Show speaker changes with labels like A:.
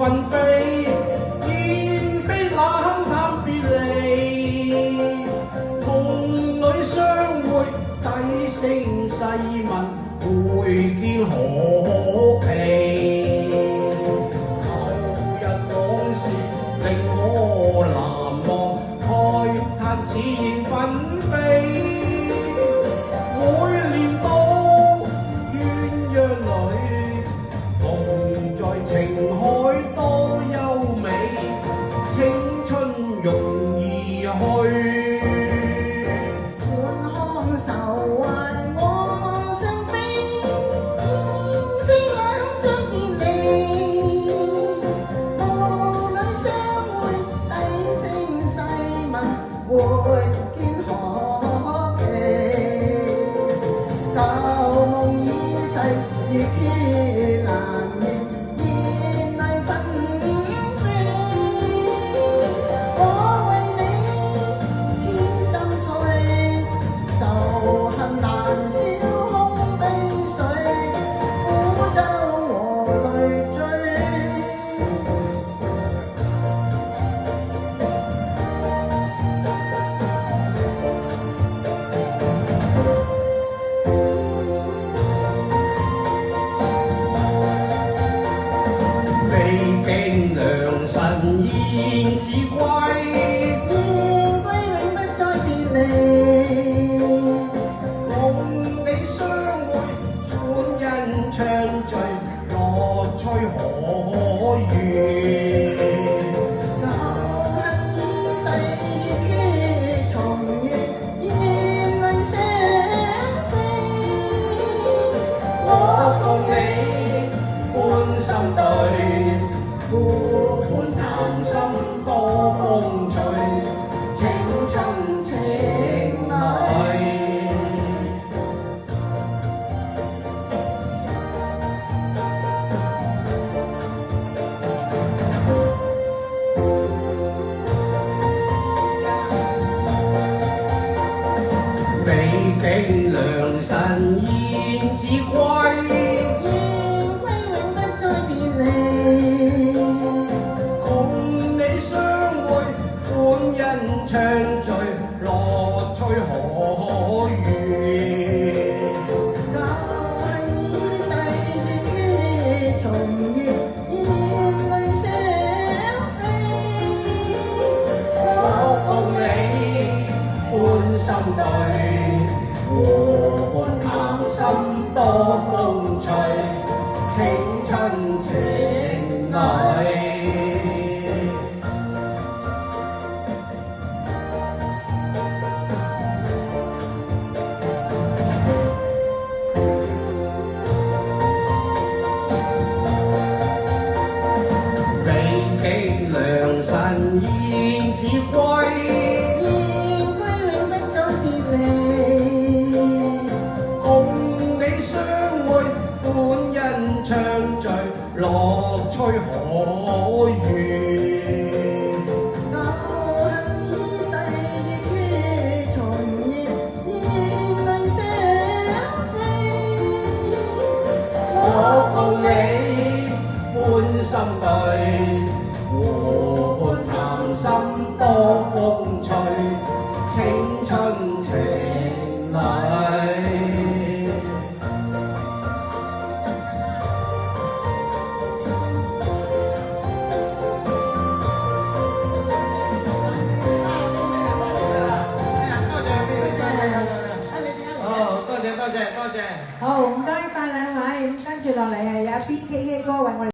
A: 雲飛，燕飛冷淡別離。夢裏相會，低聲細問，會見何期？舊日往事令我難忘，慨嘆此言紛飛。每念到鴛鴦裏，夢在情海多優美，青春容易去。
B: 滿腔愁懷我想飛，燕飛兩將別離。夢裏相會，低聲細問，會見何期？舊夢已逝，月缺難眠，燕淚紛飛。我為你千心碎，仇恨難消空悲緒，苦咒和淚醉。
A: 未經良辰燕子歸，
B: 燕歸永不再別離。
A: 共你相會，歡欣暢聚，樂趣可言。
B: 舊恨已逝，月缺重圓，燕淚相飛。
A: 我共你歡心對，呼歡談心多風趣，青春情侶。未經良辰燕子歸，
B: 燕歸永不再別離。
A: 共你相會，歡欣暢聚，樂趣可言。
B: 舊恨已逝，月缺重圓，燕淚相飛。
A: 我共你歡心對，和歡談心多風趣，青春情侶。未經良辰燕子歸，
B: 燕歸永不再別離。
A: 共你相會，歡欣暢聚，樂趣可言。
B: 舊恨已逝，月缺重圓，燕淚相飛。
A: 我共你歡心對，和歡談心多風趣，青春情侶。好，多謝。
C: 好，唔該晒兩位，咁跟住落嚟係有 BKK 哥為我哋。